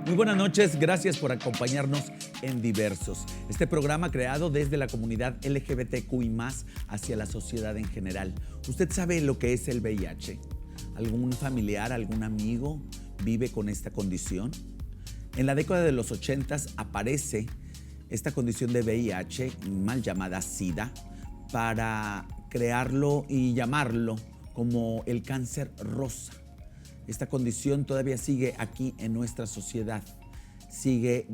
Muy buenas noches, gracias por acompañarnos en Diversos. Este programa creado desde la comunidad LGBTQI+, hacia la sociedad en general. ¿Usted sabe lo que es el VIH? ¿Algún familiar, algún amigo vive con esta condición? En la década de los 80s aparece esta condición de VIH, mal llamada SIDA, para crearlo y llamarlo como el cáncer rosa. Esta condición todavía sigue aquí en nuestra sociedad, sigue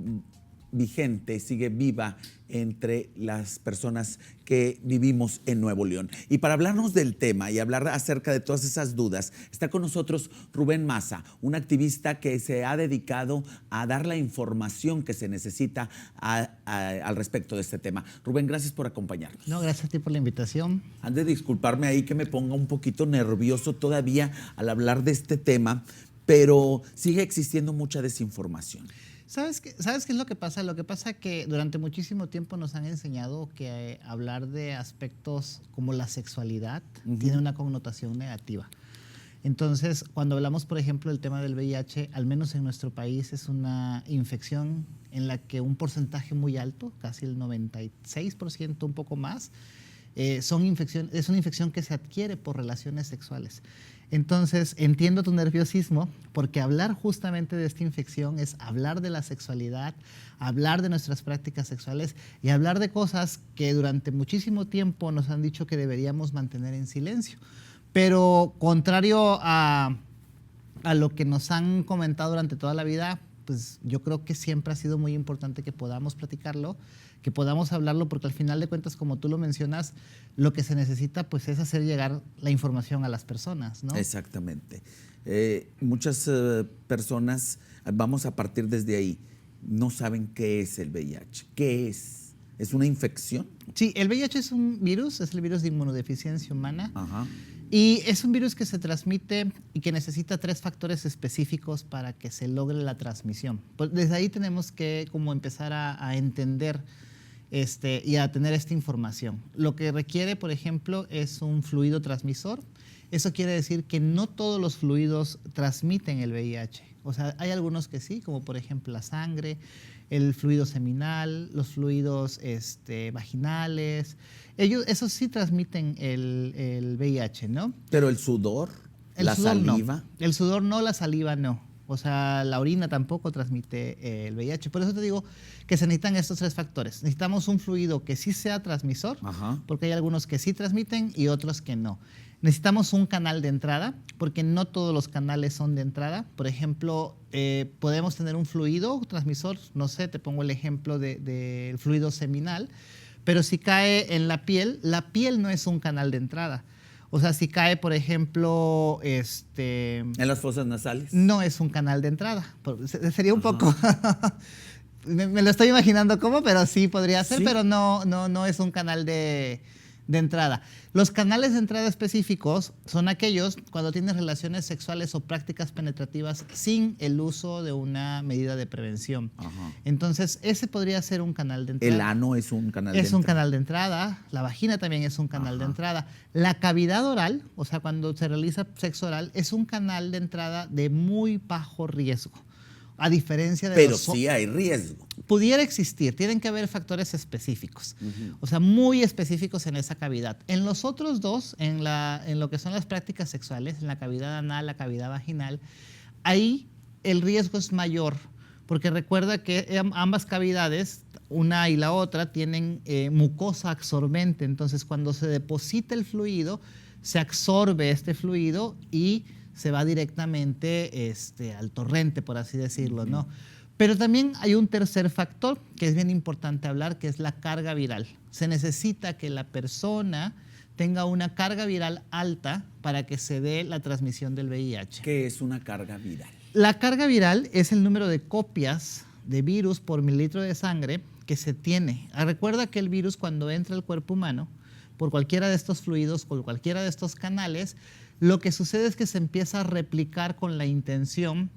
vigente, sigue viva entre las personas que vivimos en Nuevo León. Y para hablarnos del tema y hablar acerca de todas esas dudas, está con nosotros Rubén Maza, un activista que se ha dedicado a dar la información que se necesita al respecto de este tema. Rubén, gracias por acompañarnos. No, gracias a ti por la invitación. Han de disculparme ahí que me ponga un poquito nervioso todavía al hablar de este tema, pero sigue existiendo mucha desinformación. ¿Sabes qué es lo que pasa? Lo que pasa es que durante muchísimo tiempo nos han enseñado que hablar de aspectos como la sexualidad tiene una connotación negativa. Entonces, cuando hablamos, por ejemplo, del tema del VIH, al menos en nuestro país, es una infección en la que un porcentaje muy alto, casi el 96%, un poco más, es una infección que se adquiere por relaciones sexuales. Entonces, entiendo tu nerviosismo, porque hablar justamente de esta infección es hablar de la sexualidad, hablar de nuestras prácticas sexuales y hablar de cosas que durante muchísimo tiempo nos han dicho que deberíamos mantener en silencio. Pero contrario a lo que nos han comentado durante toda la vida, pues yo creo que siempre ha sido muy importante que podamos platicarlo, que podamos hablarlo, porque al final de cuentas, como tú lo mencionas, lo que se necesita pues es hacer llegar la información a las personas, ¿no? Exactamente. Muchas personas, vamos a partir desde ahí, no saben qué es el VIH. ¿Qué es? ¿Es una infección? Sí, el VIH es un virus, es el virus de inmunodeficiencia humana. Ajá. Y es un virus que se transmite y que necesita 3 factores específicos para que se logre la transmisión. Pues desde ahí tenemos que como empezar a entender y a tener esta información. Lo que requiere, por ejemplo, es un fluido transmisor. Eso quiere decir que no todos los fluidos transmiten el VIH. O sea, hay algunos que sí, como por ejemplo la sangre, el fluido seminal, los fluidos vaginales. Esos sí transmiten el VIH, ¿no? Pero el sudor, la saliva. No. El sudor no, la saliva no. O sea, la orina tampoco transmite el VIH. Por eso te digo que se necesitan estos 3 factores. Necesitamos un fluido que sí sea transmisor, porque hay algunos que sí transmiten y otros que no. Necesitamos un canal de entrada, porque no todos los canales son de entrada. Por ejemplo, podemos tener un fluido transmisor, no sé, te pongo el ejemplo del fluido seminal, pero si cae en la piel no es un canal de entrada. O sea, si cae, por ejemplo, ¿En las fosas nasales? No es un canal de entrada. Sería un poco... me lo estoy imaginando cómo, pero sí podría ser, ¿sí? Pero no es un canal de entrada. Los canales de entrada específicos son aquellos cuando tienes relaciones sexuales o prácticas penetrativas sin el uso de una medida de prevención. Entonces, ese podría ser un canal de entrada. ¿El ano es un canal de entrada? Es un canal de entrada. La vagina también es un canal de entrada. La cavidad oral, o sea, cuando se realiza sexo oral, es un canal de entrada de muy bajo riesgo. A diferencia de Pero sí hay riesgo. Pudiera existir, tienen que haber factores específicos, o sea, muy específicos en esa cavidad. En los otros dos, en lo que son las prácticas sexuales, en la cavidad anal, la cavidad vaginal, ahí el riesgo es mayor, porque recuerda que ambas cavidades, una y la otra, tienen mucosa absorbente. Entonces, cuando se deposita el fluido, se absorbe este fluido y se va directamente al torrente, por así decirlo, ¿no? Pero también hay un tercer factor que es bien importante hablar, que es la carga viral. Se necesita que la persona tenga una carga viral alta para que se dé la transmisión del VIH. ¿Qué es una carga viral? La carga viral es el número de copias de virus por mililitro de sangre que se tiene. Recuerda que el virus, cuando entra al cuerpo humano, por cualquiera de estos fluidos, por cualquiera de estos canales, lo que sucede es que se empieza a replicar con la intención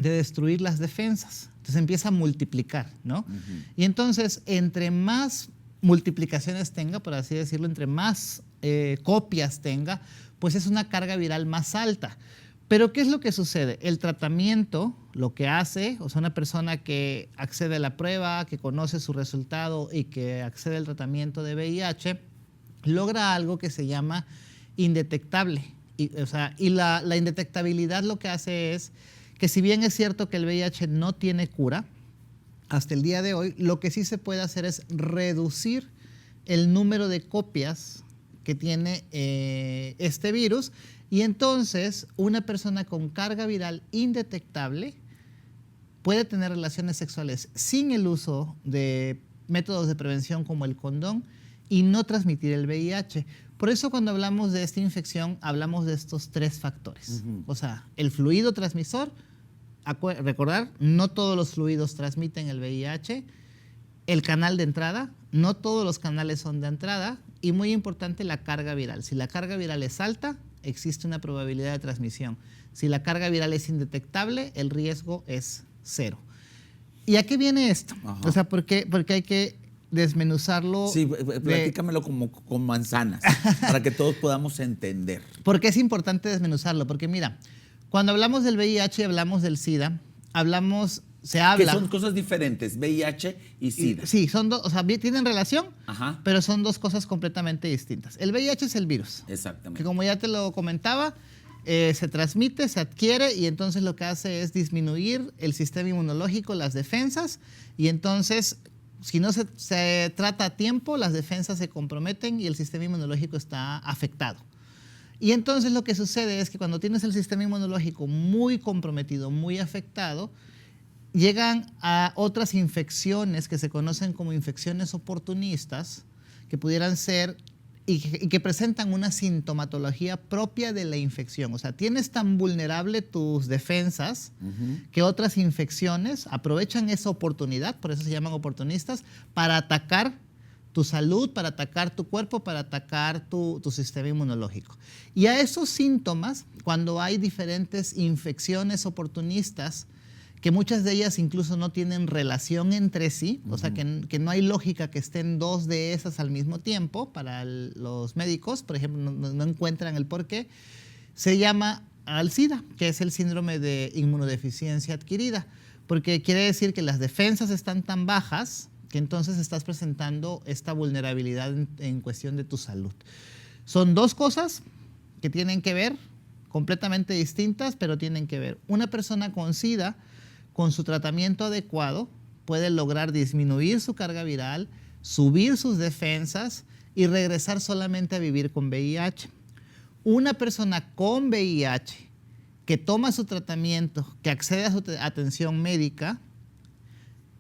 de destruir las defensas. Entonces empieza a multiplicar, ¿no? Y entonces, entre más multiplicaciones tenga, por así decirlo, entre más copias tenga, pues es una carga viral más alta. Pero ¿qué es lo que sucede? El tratamiento lo que hace, o sea, una persona que accede a la prueba, que conoce su resultado y que accede al tratamiento de VIH, logra algo que se llama indetectable. Y la indetectabilidad lo que hace es que, si bien es cierto que el VIH no tiene cura, hasta el día de hoy, lo que sí se puede hacer es reducir el número de copias que tiene este virus, y entonces una persona con carga viral indetectable puede tener relaciones sexuales sin el uso de métodos de prevención como el condón y no transmitir el VIH. Por eso, cuando hablamos de esta infección, hablamos de estos 3 factores. O sea, el fluido transmisor, recordar, no todos los fluidos transmiten el VIH. El canal de entrada, no todos los canales son de entrada. Y muy importante, la carga viral. Si la carga viral es alta, existe una probabilidad de transmisión. Si la carga viral es indetectable, el riesgo es 0. ¿Y a qué viene esto? Ajá. O sea, porque hay que desmenuzarlo. Sí, platícamelo como con manzanas, para que todos podamos entender. ¿Por qué es importante desmenuzarlo? Porque mira, cuando hablamos del VIH y hablamos del SIDA, se habla... Que son cosas diferentes, VIH y SIDA. Sí, son dos, o sea, tienen relación, ajá, pero son 2 cosas completamente distintas. El VIH es el virus. Exactamente. Que, como ya te lo comentaba, se transmite, se adquiere, y entonces lo que hace es disminuir el sistema inmunológico, las defensas, y entonces, si no se trata a tiempo, las defensas se comprometen y el sistema inmunológico está afectado. Y entonces lo que sucede es que cuando tienes el sistema inmunológico muy comprometido, muy afectado, llegan a otras infecciones que se conocen como infecciones oportunistas, que pudieran ser y que presentan una sintomatología propia de la infección. O sea, tienes tan vulnerable tus defensas que otras infecciones aprovechan esa oportunidad, por eso se llaman oportunistas, para atacar tu salud, para atacar tu cuerpo, para atacar tu sistema inmunológico. Y a esos síntomas, cuando hay diferentes infecciones oportunistas, que muchas de ellas incluso no tienen relación entre sí, o sea, que no hay lógica que estén 2 de esas al mismo tiempo para los médicos, por ejemplo, no encuentran el porqué, se llama al SIDA, que es el síndrome de inmunodeficiencia adquirida, porque quiere decir que las defensas están tan bajas que entonces estás presentando esta vulnerabilidad en cuestión de tu salud. Son 2 cosas que tienen que ver, completamente distintas, pero tienen que ver. Una persona con SIDA, con su tratamiento adecuado, puede lograr disminuir su carga viral, subir sus defensas y regresar solamente a vivir con VIH. Una persona con VIH que toma su tratamiento, que accede a su atención médica,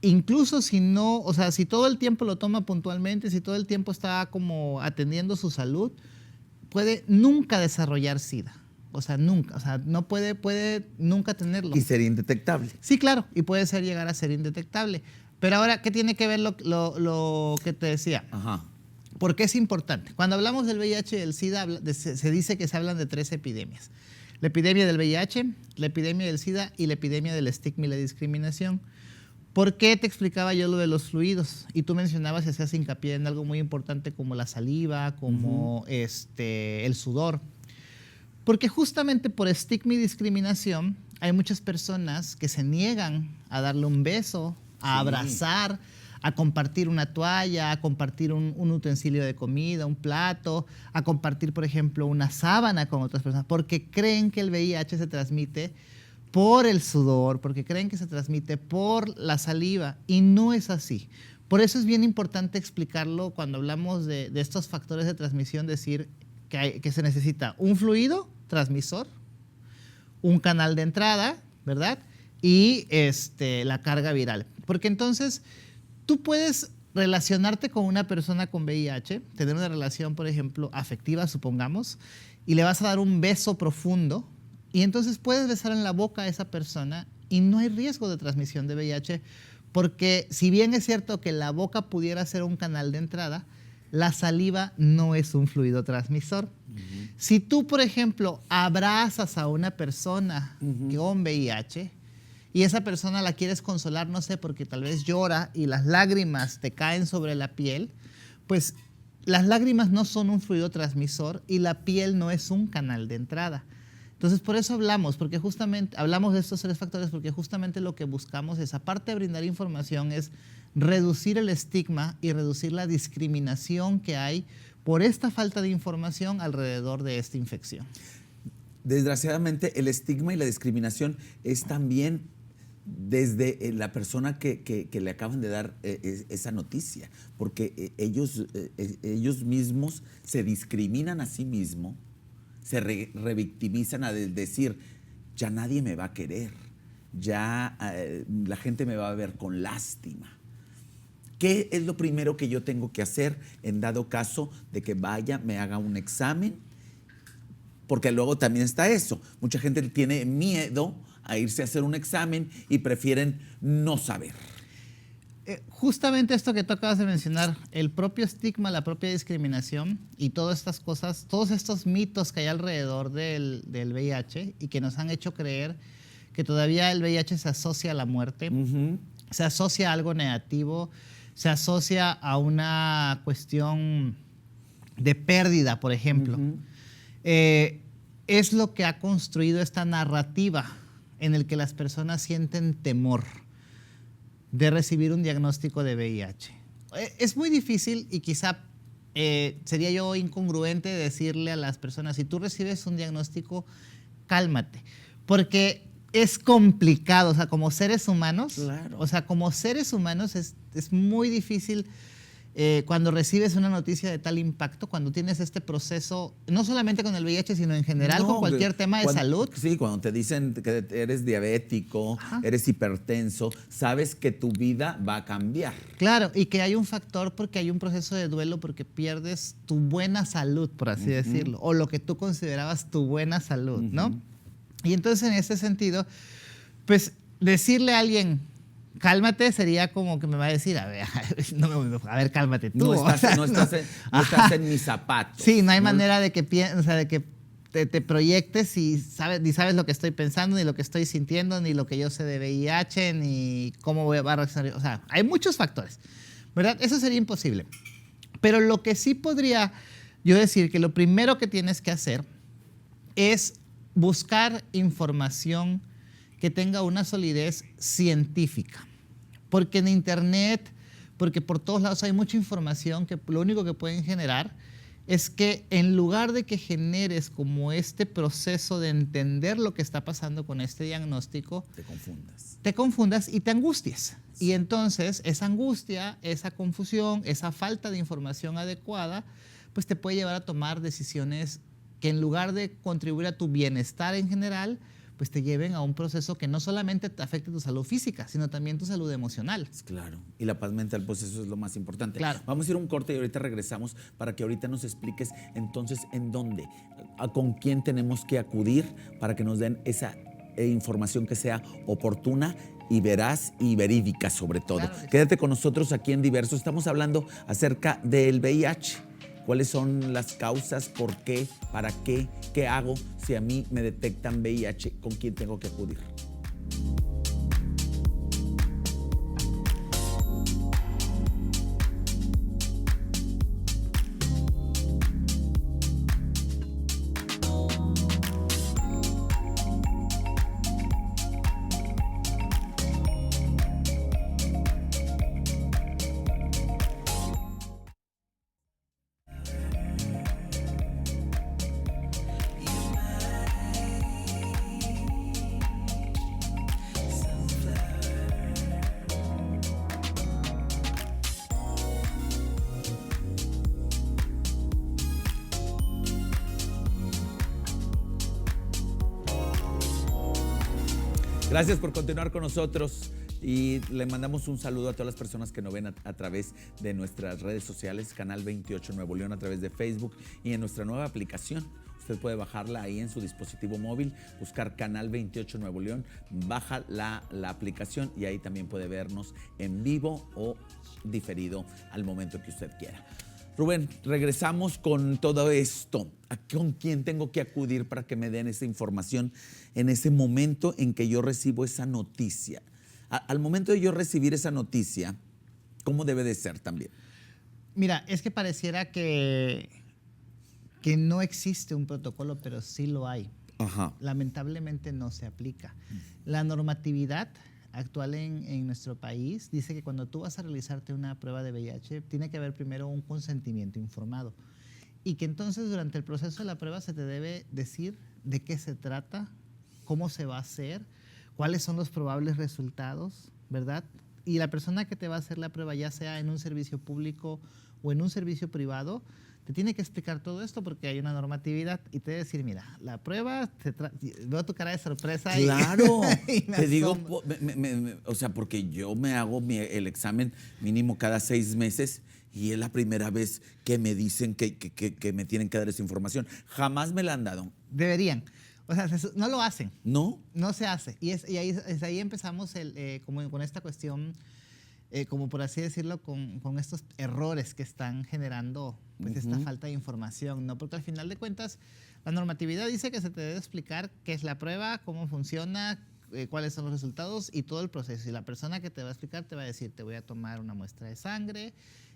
incluso si no, o sea, si todo el tiempo lo toma puntualmente, si todo el tiempo está como atendiendo su salud, puede nunca desarrollar SIDA. O sea, nunca, o sea, no puede nunca tenerlo. Y ser indetectable. Sí, claro, y puede llegar a ser indetectable. Pero ahora, ¿qué tiene que ver lo que te decía? Ajá. ¿Por qué es importante? Cuando hablamos del VIH y del SIDA, se dice que se hablan de 3 epidemias. La epidemia del VIH, la epidemia del SIDA y la epidemia del estigma y la discriminación. ¿Por qué te explicaba yo lo de los fluidos? Y tú mencionabas y hacías hincapié en algo muy importante como la saliva, como el sudor. Porque justamente por estigma y discriminación hay muchas personas que se niegan a darle un beso, a abrazar, a compartir una toalla, a compartir un utensilio de comida, un plato, a compartir, por ejemplo, una sábana con otras personas, porque creen que el VIH se transmite por el sudor, porque creen que se transmite por la saliva, y no es así. Por eso es bien importante explicarlo cuando hablamos de estos factores de transmisión, decir que se necesita un fluido transmisor, un canal de entrada, ¿verdad? Y la carga viral. Porque entonces tú puedes relacionarte con una persona con VIH, tener una relación, por ejemplo, afectiva, supongamos, y le vas a dar un beso profundo, y entonces puedes besar en la boca a esa persona y no hay riesgo de transmisión de VIH, porque si bien es cierto que la boca pudiera ser un canal de entrada, la saliva no es un fluido transmisor. Si tú, por ejemplo, abrazas a una persona con VIH y esa persona la quieres consolar, no sé, porque tal vez llora y las lágrimas te caen sobre la piel, pues las lágrimas no son un fluido transmisor y la piel no es un canal de entrada. Entonces, por eso hablamos, porque justamente hablamos de estos 3 factores, porque justamente lo que buscamos es, aparte de brindar información, es reducir el estigma y reducir la discriminación que hay por esta falta de información alrededor de esta infección. Desgraciadamente, el estigma y la discriminación es también desde la persona que le acaban de dar esa noticia, porque ellos mismos se discriminan a sí mismos, se revictimizan a decir, ya nadie me va a querer, ya la gente me va a ver con lástima. ¿Qué es lo primero que yo tengo que hacer en dado caso de que vaya, me haga un examen? Porque luego también está eso. Mucha gente tiene miedo a irse a hacer un examen y prefieren no saber. Justamente esto que tú acabas de mencionar, el propio estigma, la propia discriminación y todas estas cosas, todos estos mitos que hay alrededor del VIH y que nos han hecho creer que todavía el VIH se asocia a la muerte, se asocia a algo negativo, se asocia a una cuestión de pérdida, por ejemplo. Es lo que ha construido esta narrativa en el que las personas sienten temor de recibir un diagnóstico de VIH. Es muy difícil y quizá sería yo incongruente decirle a las personas, si tú recibes un diagnóstico, cálmate, porque es complicado, o sea, como seres humanos, claro. O sea, como seres humanos es muy difícil cuando recibes una noticia de tal impacto, cuando tienes este proceso, no solamente con el VIH, sino en general con cualquier tema de salud. Sí, cuando te dicen que eres diabético, eres hipertenso, sabes que tu vida va a cambiar. Claro, y que hay un factor porque hay un proceso de duelo porque pierdes tu buena salud, por así decirlo, o lo que tú considerabas tu buena salud, ¿no? Y entonces en ese sentido, pues decirle a alguien, cálmate, sería como que me va a decir, a ver, cálmate tú. No estás en mis zapatos. Sí, no hay manera de que, te proyectes y ni sabes lo que estoy pensando, ni lo que estoy sintiendo, ni lo que yo sé de VIH, ni cómo va a reaccionar. O sea, hay muchos factores, ¿verdad? Eso sería imposible. Pero lo que sí podría yo decir que lo primero que tienes que hacer es buscar información que tenga una solidez científica. Porque en Internet, porque por todos lados hay mucha información que lo único que pueden generar es que en lugar de que generes como este proceso de entender lo que está pasando con este diagnóstico, te confundas y te angusties. Sí. Y entonces esa angustia, esa confusión, esa falta de información adecuada, pues te puede llevar a tomar decisiones que en lugar de contribuir a tu bienestar en general, pues te lleven a un proceso que no solamente te afecte tu salud física, sino también tu salud emocional. Claro, y la paz mental, pues eso es lo más importante. Claro. Vamos a ir a un corte y ahorita regresamos para que ahorita nos expliques entonces en dónde, con quién tenemos que acudir para que nos den esa información que sea oportuna y veraz y verídica sobre todo. Claro. Quédate con nosotros aquí en Diverso. Estamos hablando acerca del VIH. ¿Cuáles son las causas? ¿Por qué? ¿Para qué? ¿Qué hago si a mí me detectan VIH? ¿Con quién tengo que acudir? Gracias por continuar con nosotros y le mandamos un saludo a todas las personas que nos ven a través de nuestras redes sociales, Canal 28 Nuevo León, a través de Facebook y en nuestra nueva aplicación. Usted puede bajarla ahí en su dispositivo móvil, buscar Canal 28 Nuevo León, baja la aplicación y ahí también puede vernos en vivo o diferido al momento que usted quiera. Rubén, regresamos con todo esto. ¿Con quién tengo que acudir para que me den esa información en ese momento en que yo recibo esa noticia? Al momento de yo recibir esa noticia, ¿cómo debe de ser también? Mira, es que pareciera que no existe un protocolo, pero sí lo hay. Ajá. Lamentablemente no se aplica. La normatividad actual en nuestro país dice que cuando tú vas a realizarte una prueba de VIH, tiene que haber primero un consentimiento informado. Y que entonces durante el proceso de la prueba se te debe decir de qué se trata, cómo se va a hacer, cuáles son los probables resultados, ¿verdad? Y la persona que te va a hacer la prueba, ya sea en un servicio público o en un servicio privado, te tiene que explicar todo esto porque hay una normatividad y te debe decir, mira, la prueba, veo tu cara de sorpresa. Claro, y te digo, o sea, porque yo me hago el examen mínimo cada 6 meses y es la primera vez que me dicen que me tienen que dar esa información. Jamás me la han dado. Deberían. O sea, no lo hacen. ¿No? No se hace. Y ahí empezamos como con esta cuestión, como por así decirlo, con estos errores que están generando pues, esta falta de información, ¿no? Porque al final de cuentas, la normatividad dice que se te debe explicar qué es la prueba, cómo funciona, cuáles son los resultados y todo el proceso. Y la persona que te va a explicar te va a decir, te voy a tomar una muestra de sangre,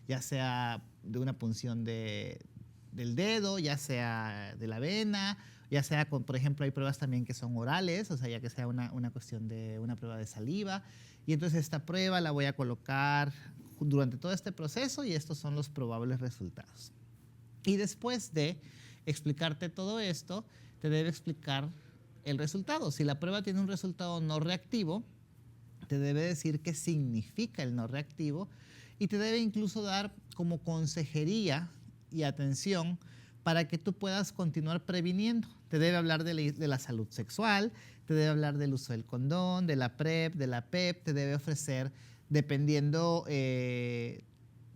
ya sea de una punción del dedo, ya sea de la vena, ya sea, por ejemplo, hay pruebas también que son orales, o sea, ya que sea una cuestión de una prueba de saliva. Y entonces esta prueba la voy a colocar durante todo este proceso y estos son los probables resultados. Y después de explicarte todo esto, te debe explicar el resultado. Si la prueba tiene un resultado no reactivo, te debe decir qué significa el no reactivo y te debe incluso dar como consejería y atención para que tú puedas continuar previniendo. Te debe hablar de la salud sexual, te debe hablar del uso del condón, de la PrEP, de la PEP, te debe ofrecer, dependiendo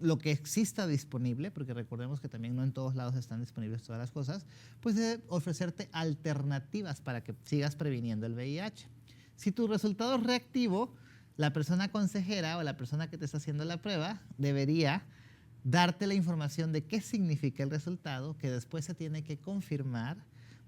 lo que exista disponible, porque recordemos que también no en todos lados están disponibles todas las cosas, pues debe ofrecerte alternativas para que sigas previniendo el VIH. Si tu resultado es reactivo, la persona consejera o la persona que te está haciendo la prueba debería darte la información de qué significa el resultado, que después se tiene que confirmar,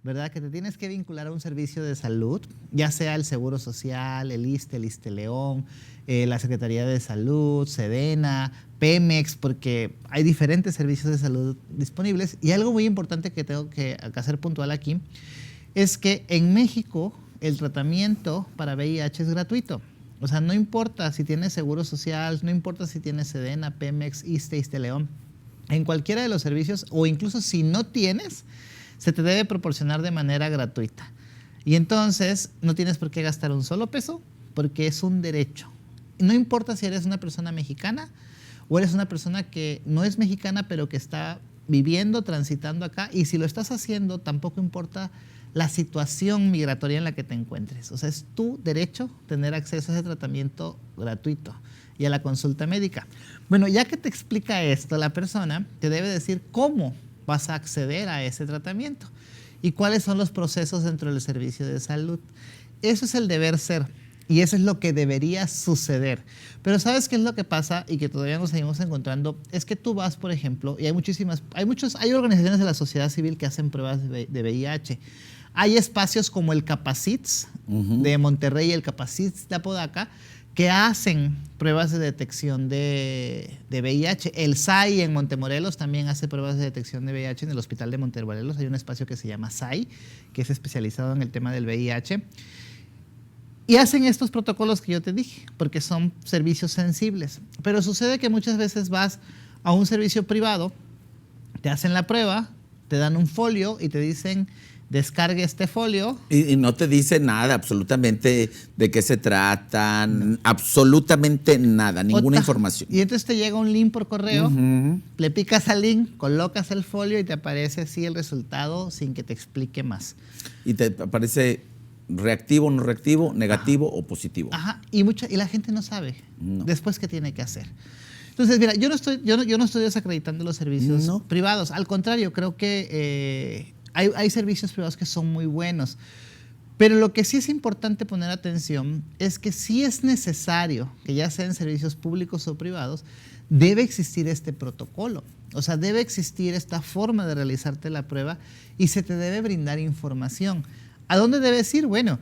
¿verdad? Que te tienes que vincular a un servicio de salud, ya sea el Seguro Social, el ISSSTE León, la Secretaría de Salud, Sedena, Pemex, porque hay diferentes servicios de salud disponibles. Y algo muy importante que tengo que hacer puntual aquí es que en México el tratamiento para VIH es gratuito. O sea, no importa si tienes Seguro Social, no importa si tienes Sedena, Pemex, ISSSTE León, en cualquiera de los servicios, o incluso si no tienes, se te debe proporcionar de manera gratuita. Y entonces no tienes por qué gastar un solo peso porque es un derecho. No importa si eres una persona mexicana o eres una persona que no es mexicana pero que está viviendo, transitando acá, y si lo estás haciendo tampoco importa la situación migratoria en la que te encuentres. O sea, es tu derecho tener acceso a ese tratamiento gratuito y a la consulta médica. Bueno, ya que te explica esto, la persona te debe decir cómo vas a acceder a ese tratamiento y cuáles son los procesos dentro del servicio de salud. Eso es el deber ser y eso es lo que debería suceder. Pero ¿sabes qué es lo que pasa y que todavía nos seguimos encontrando? Es que tú vas, por ejemplo, y hay organizaciones de la sociedad civil que hacen pruebas de VIH. Hay espacios como el Capacits de Monterrey y el Capacits de Apodaca que hacen pruebas de detección de VIH. El SAI en Montemorelos también hace pruebas de detección de VIH. En el Hospital de Montemorelos hay un espacio que se llama SAI, que es especializado en el tema del VIH. Y hacen estos protocolos que yo te dije, porque son servicios sensibles. Pero sucede que muchas veces vas a un servicio privado, te hacen la prueba, te dan un folio y te dicen, descargue este folio. Y no te dice nada, absolutamente, de qué se trata, absolutamente nada, ninguna información. Y entonces te llega un link por correo, le picas al link, colocas el folio y te aparece así el resultado sin que te explique más. Y te aparece reactivo, no reactivo, negativo o positivo. Ajá, y la gente no sabe después qué tiene que hacer. Entonces, mira, yo no estoy desacreditando los servicios privados. Al contrario, creo que hay servicios privados que son muy buenos. Pero lo que sí es importante poner atención es que sí es necesario, que ya sean servicios públicos o privados, debe existir este protocolo. O sea, debe existir esta forma de realizarte la prueba y se te debe brindar información. ¿A dónde debes ir? Bueno,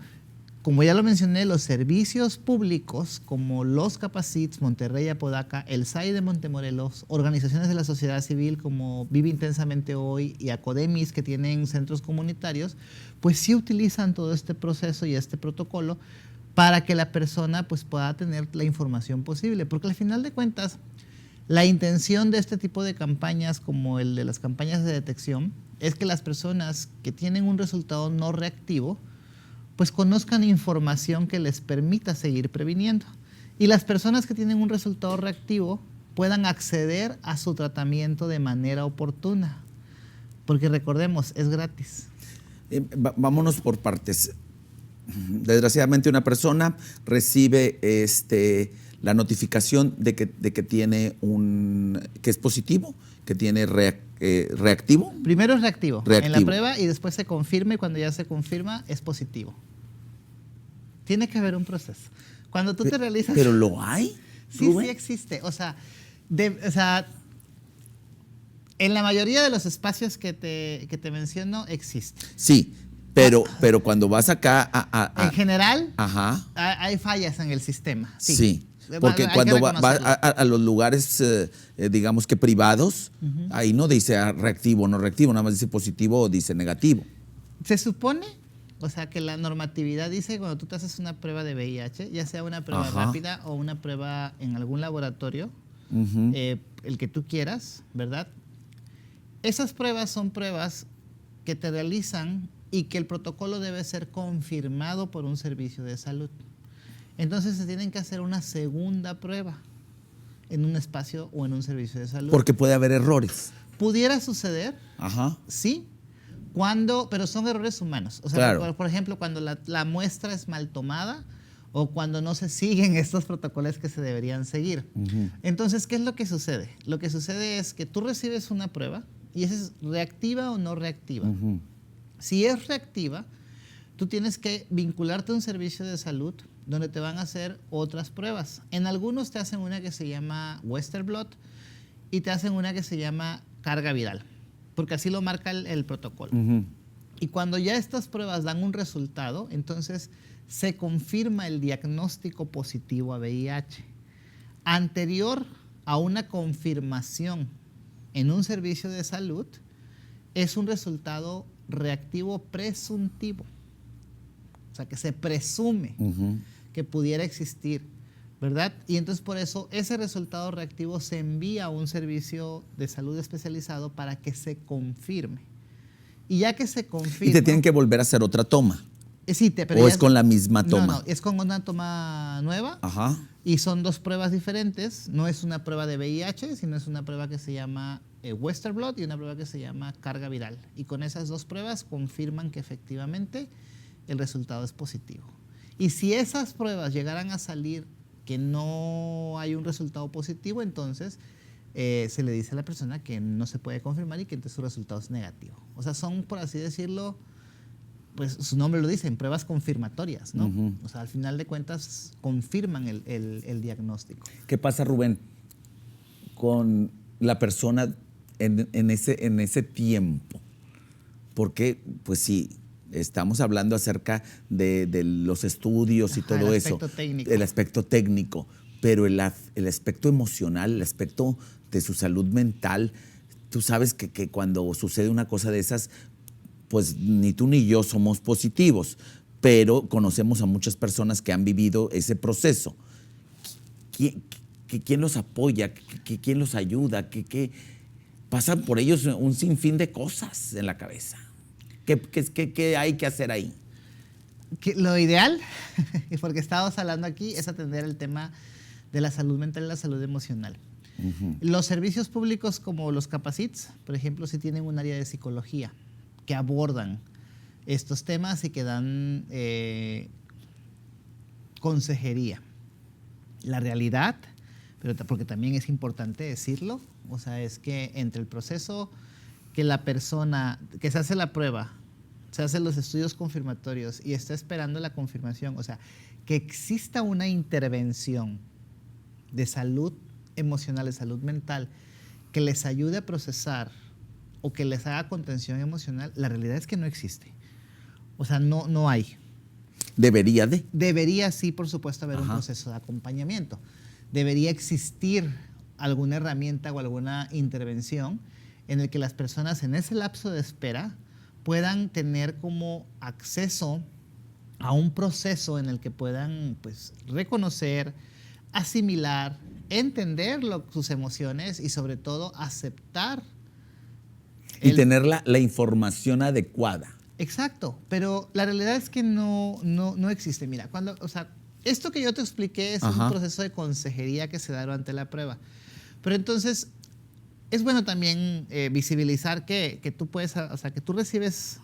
como ya lo mencioné, los servicios públicos como los Capacits, Monterrey Apodaca, el SAI de Montemorelos, organizaciones de la sociedad civil como Vive Intensamente Hoy y Acodemis, que tienen centros comunitarios, pues sí utilizan todo este proceso y este protocolo para que la persona pues pueda tener la información posible. Porque al final de cuentas, la intención de este tipo de campañas, como el de las campañas de detección, es que las personas que tienen un resultado no reactivo, pues conozcan información que les permita seguir previniendo. Y las personas que tienen un resultado reactivo puedan acceder a su tratamiento de manera oportuna. Porque recordemos, es gratis. Vámonos por partes. Desgraciadamente una persona recibe la notificación de que tiene que es positivo, que tiene reactivo. Primero es reactivo en la prueba y después se confirma, y cuando ya se confirma es positivo. Tiene que haber un proceso. Cuando tú te realizas... ¿Pero lo hay? Sí, sí existe. O sea, en la mayoría de los espacios que te menciono existe. Sí, pero cuando vas acá en general, ajá, hay fallas en el sistema. Sí. Sí. Porque cuando vas a los lugares, digamos que privados, ahí no dice reactivo o no reactivo, nada más dice positivo o dice negativo. Se supone, o sea, que la normatividad dice que cuando tú te haces una prueba de VIH, ya sea una prueba rápida o una prueba en algún laboratorio, el que tú quieras, ¿verdad? Esas pruebas son pruebas que te realizan y que el protocolo debe ser confirmado por un servicio de salud. Entonces se tienen que hacer una segunda prueba en un espacio o en un servicio de salud. Porque puede haber errores. Pudiera suceder, sí, pero son errores humanos. O sea, claro. por ejemplo, cuando la muestra es mal tomada o cuando no se siguen estos protocolos que se deberían seguir. Entonces, ¿qué es lo que sucede? Lo que sucede es que tú recibes una prueba y esa es reactiva o no reactiva. Si es reactiva, tú tienes que vincularte a un servicio de salud donde te van a hacer otras pruebas. En algunos te hacen una que se llama Western Blot y te hacen una que se llama carga viral, porque así lo marca el protocolo. Y cuando ya estas pruebas dan un resultado, entonces se confirma el diagnóstico positivo a VIH. Anterior a una confirmación en un servicio de salud, es un resultado reactivo presuntivo. O sea, que se presume que pudiera existir, ¿verdad? Y entonces por eso ese resultado reactivo se envía a un servicio de salud especializado para que se confirme. Y ya que se confirma... ¿Y te tienen que volver a hacer otra toma? Sí, ¿O es con la misma toma? No, es con una toma nueva. Y son dos pruebas diferentes. No es una prueba de VIH, sino es una prueba que se llama Western Blot y una prueba que se llama carga viral. Y con esas dos pruebas confirman que efectivamente el resultado es positivo. Y si esas pruebas llegaran a salir que no hay un resultado positivo, entonces se le dice a la persona que no se puede confirmar y que entonces su resultado es negativo. O sea, son, por así decirlo, pues su nombre lo dice, pruebas confirmatorias, ¿no? O sea, al final de cuentas confirman el diagnóstico. ¿Qué pasa, Rubén, con la persona en ese tiempo? Porque, pues sí, estamos hablando acerca de los estudios y todo eso. El aspecto técnico. Pero el aspecto emocional, el aspecto de su salud mental, tú sabes que cuando sucede una cosa de esas, pues ni tú ni yo somos positivos, pero conocemos a muchas personas que han vivido ese proceso. ¿Quién los apoya? ¿Quién los ayuda? Pasan por ellos un sinfín de cosas en la cabeza. ¿Qué hay que hacer ahí? Lo ideal, porque estábamos hablando aquí, es atender el tema de la salud mental y la salud emocional. Los servicios públicos como los Capacits, por ejemplo, sí tienen un área de psicología que abordan estos temas y que dan consejería. La realidad, pero porque también es importante decirlo, o sea, es que entre el proceso que la persona, que se hace la prueba, se hacen los estudios confirmatorios y está esperando la confirmación, o sea, que exista una intervención de salud emocional, de salud mental, que les ayude a procesar o que les haga contención emocional, la realidad es que no existe. O sea, no hay. Debería, sí, por supuesto, haber un proceso de acompañamiento. Debería existir alguna herramienta o alguna intervención en el que las personas en ese lapso de espera puedan tener como acceso a un proceso en el que puedan, pues, reconocer, asimilar, entender sus emociones y sobre todo aceptar. Y tener la información adecuada. Exacto, pero la realidad es que no existe. Mira, esto que yo te expliqué es un proceso de consejería que se da durante la prueba. Pero entonces, es bueno también visibilizar que tú puedes, que tú recibes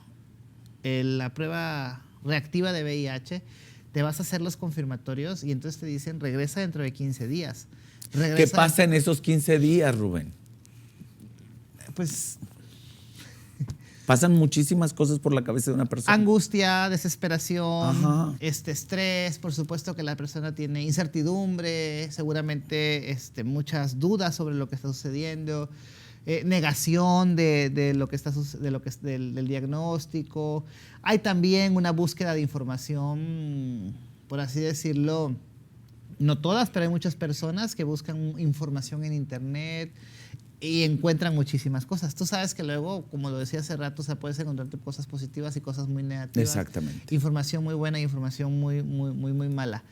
la prueba reactiva de VIH, te vas a hacer los confirmatorios y entonces te dicen, regresa dentro de 15 días. ¿Qué pasa en esos 15 días, Rubén? Pues pasan muchísimas cosas por la cabeza de una persona. Angustia, desesperación, estrés, por supuesto que la persona tiene incertidumbre, seguramente muchas dudas sobre lo que está sucediendo, negación de lo que está del diagnóstico. Hay también una búsqueda de información, por así decirlo, no todas, pero hay muchas personas que buscan información en internet y encuentran muchísimas cosas. Tú sabes que luego, como lo decía hace rato, puedes encontrarte cosas positivas y cosas muy negativas. Exactamente. Información muy buena y información muy mala.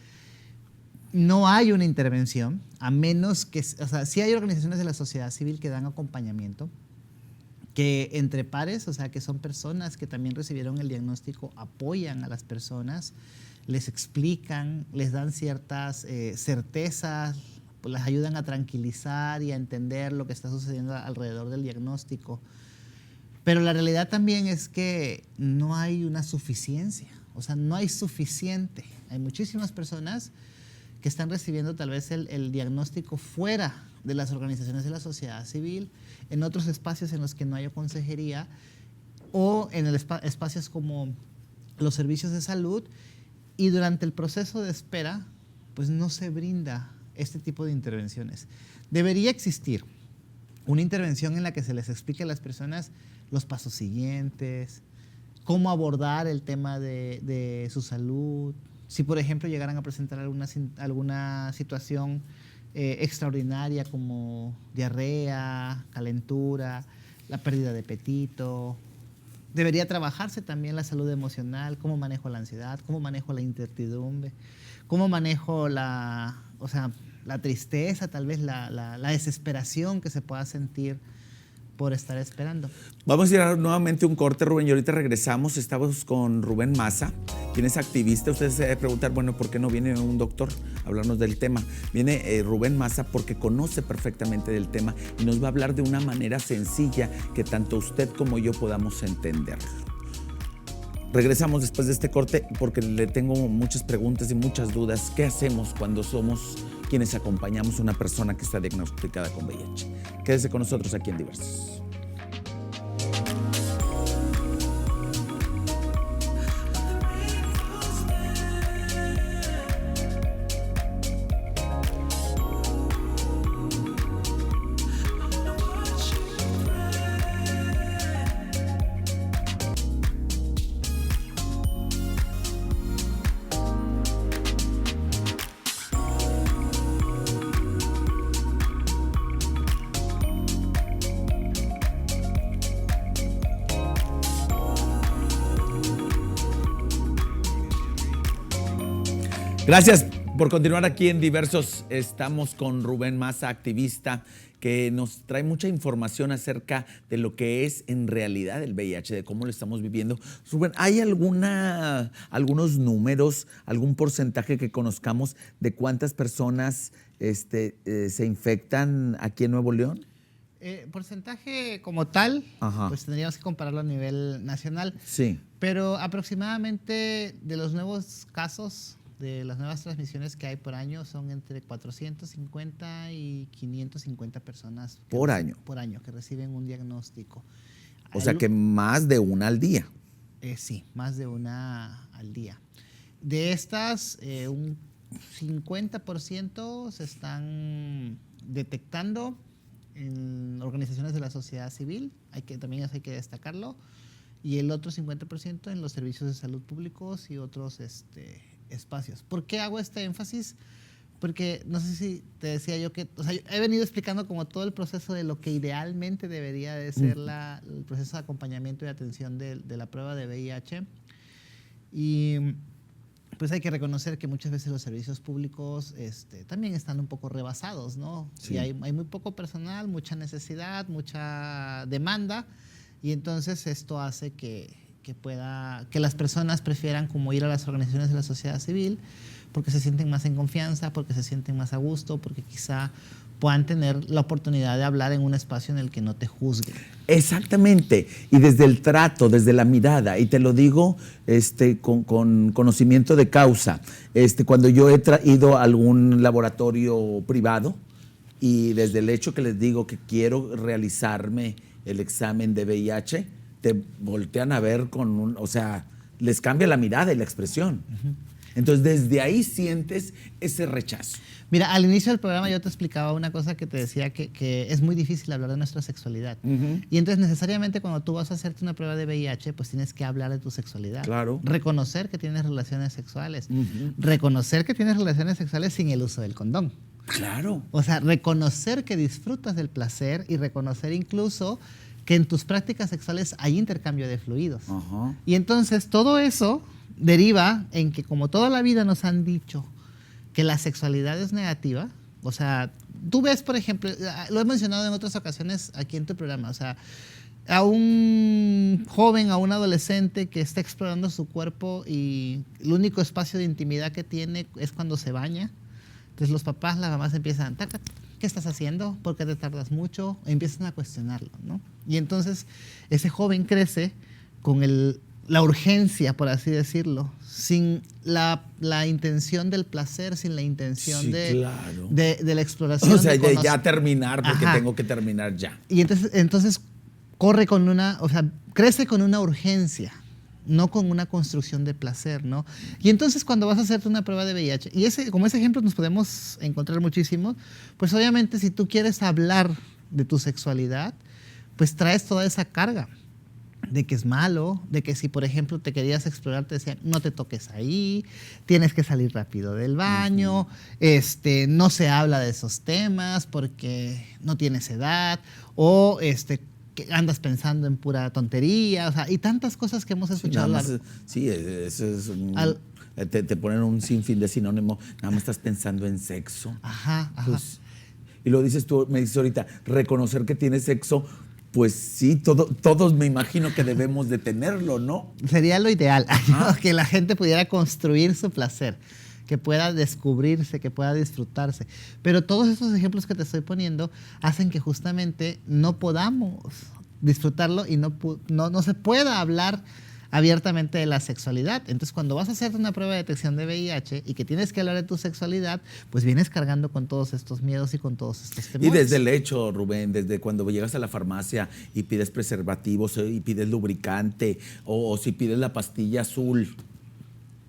No hay una intervención, a menos que, sí hay organizaciones de la sociedad civil que dan acompañamiento, que entre pares, que son personas que también recibieron el diagnóstico, apoyan a las personas, les explican, les dan ciertas certezas, pues las ayudan a tranquilizar y a entender lo que está sucediendo alrededor del diagnóstico. Pero la realidad también es que no hay una suficiencia, no hay suficiente. Hay muchísimas personas que están recibiendo tal vez el diagnóstico fuera de las organizaciones de la sociedad civil, en otros espacios en los que no hay consejería o en espacios como los servicios de salud, y durante el proceso de espera pues no se brinda este tipo de intervenciones. Debería existir una intervención en la que se les explique a las personas los pasos siguientes, cómo abordar el tema de su salud. Si, por ejemplo, llegaran a presentar alguna situación extraordinaria como diarrea, calentura, la pérdida de apetito. Debería trabajarse también la salud emocional, cómo manejo la ansiedad, cómo manejo la incertidumbre, cómo manejo la tristeza, tal vez la desesperación que se pueda sentir por estar esperando. Vamos a ir a nuevamente un corte, Rubén, y ahorita regresamos. Estamos con Rubén Maza, quien es activista. Ustedes se deben preguntar, bueno, ¿por qué no viene un doctor a hablarnos del tema? Viene Rubén Maza porque conoce perfectamente del tema y nos va a hablar de una manera sencilla que tanto usted como yo podamos entenderlo. Regresamos después de este corte porque le tengo muchas preguntas y muchas dudas. ¿Qué hacemos cuando somos quienes acompañamos a una persona que está diagnosticada con VIH? Quédese con nosotros aquí en Diversos. Gracias por continuar aquí en Diversos. Estamos con Rubén Maza, activista, que nos trae mucha información acerca de lo que es en realidad el VIH, de cómo lo estamos viviendo. Rubén, ¿hay algunos números, algún porcentaje que conozcamos de cuántas personas se infectan aquí en Nuevo León? Porcentaje como tal, pues tendríamos que compararlo a nivel nacional. Sí. Pero aproximadamente de los nuevos casos, de las nuevas transmisiones que hay por año, son entre 450 y 550 personas. ¿Por año? Por año, que reciben un diagnóstico. O sea que más de una al día. Sí, más de una al día. De estas, un 50% se están detectando en organizaciones de la sociedad civil, también eso hay que destacarlo, y el otro 50% en los servicios de salud públicos y otros espacios. ¿Por qué hago este énfasis? Porque no sé si te decía yo que, o sea, he venido explicando como todo el proceso de lo que idealmente debería de ser el proceso de acompañamiento y atención de la prueba de VIH. Y pues hay que reconocer que muchas veces los servicios públicos también están un poco rebasados, ¿no? Sí. Y hay muy poco personal, mucha necesidad, mucha demanda, y entonces esto hace que las personas prefieran como ir a las organizaciones de la sociedad civil porque se sienten más en confianza, porque se sienten más a gusto, porque quizá puedan tener la oportunidad de hablar en un espacio en el que no te juzguen. Exactamente, y desde el trato, desde la mirada, y te lo digo con conocimiento de causa. Cuando yo he ido a algún laboratorio privado y desde el hecho que les digo que quiero realizarme el examen de VIH, te voltean a ver o sea, les cambia la mirada y la expresión. Entonces, desde ahí sientes ese rechazo. Mira, al inicio del programa yo te explicaba una cosa que te decía que es muy difícil hablar de nuestra sexualidad. Y entonces necesariamente cuando tú vas a hacerte una prueba de VIH, pues tienes que hablar de tu sexualidad. Claro. Reconocer que tienes relaciones sexuales. Reconocer que tienes relaciones sexuales sin el uso del condón. Claro. O sea, reconocer que disfrutas del placer y reconocer incluso que en tus prácticas sexuales hay intercambio de fluidos. Y entonces todo eso deriva en que como toda la vida nos han dicho que la sexualidad es negativa, o sea, tú ves, por ejemplo, lo he mencionado en otras ocasiones aquí en tu programa, o sea, a un joven, a un adolescente que está explorando su cuerpo y el único espacio de intimidad que tiene es cuando se baña. Entonces los papás, las mamás empiezan, ¿qué estás haciendo? ¿Por qué te tardas mucho? Empiezan a cuestionarlo, ¿no? Y entonces ese joven crece con la urgencia, por así decirlo, sin la intención del placer, sin la intención de la exploración. O sea, de ya terminar, porque tengo que terminar ya. Y entonces corre crece con una urgencia, no con una construcción de placer, ¿no? Y entonces cuando vas a hacerte una prueba de VIH, y como ese ejemplo nos podemos encontrar muchísimo, pues obviamente si tú quieres hablar de tu sexualidad, pues traes toda esa carga de que es malo, de que si por ejemplo te querías explorar te decían no te toques ahí, tienes que salir rápido del baño, no se habla de esos temas porque no tienes edad, o que andas pensando en pura tontería, o sea, y tantas cosas que hemos escuchado. Sí, eso es te ponen un sinfín de sinónimo, nada más estás pensando en sexo. Pues, y lo dices tú, me dices ahorita, reconocer que tienes sexo. Pues sí, todos me imagino que debemos de tenerlo, ¿no? Sería lo ideal, ¿no? Que la gente pudiera construir su placer, que pueda descubrirse, que pueda disfrutarse. Pero todos esos ejemplos que te estoy poniendo hacen que justamente no podamos disfrutarlo y no se pueda hablar abiertamente de la sexualidad. Entonces, cuando vas a hacerte una prueba de detección de VIH y que tienes que hablar de tu sexualidad, pues vienes cargando con todos estos miedos y con todos estos temores. Y desde el hecho, Rubén, desde cuando llegas a la farmacia y pides preservativos y pides lubricante o si pides la pastilla azul,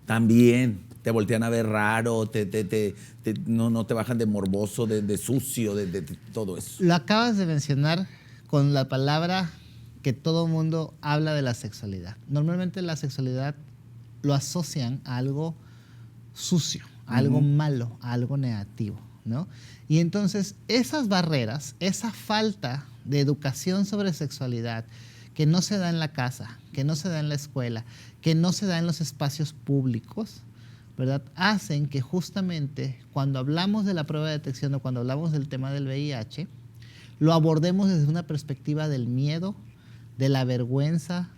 también te voltean a ver raro, no te bajan de morboso, de sucio, de todo eso. Lo acabas de mencionar con la palabra que todo mundo habla de la sexualidad. Normalmente la sexualidad lo asocian a algo sucio, a algo malo, a algo negativo, ¿no? Y entonces esas barreras, esa falta de educación sobre sexualidad que no se da en la casa, que no se da en la escuela, que no se da en los espacios públicos, ¿verdad? Hacen que justamente cuando hablamos de la prueba de detección o cuando hablamos del tema del VIH, lo abordemos desde una perspectiva del miedo, de la vergüenza,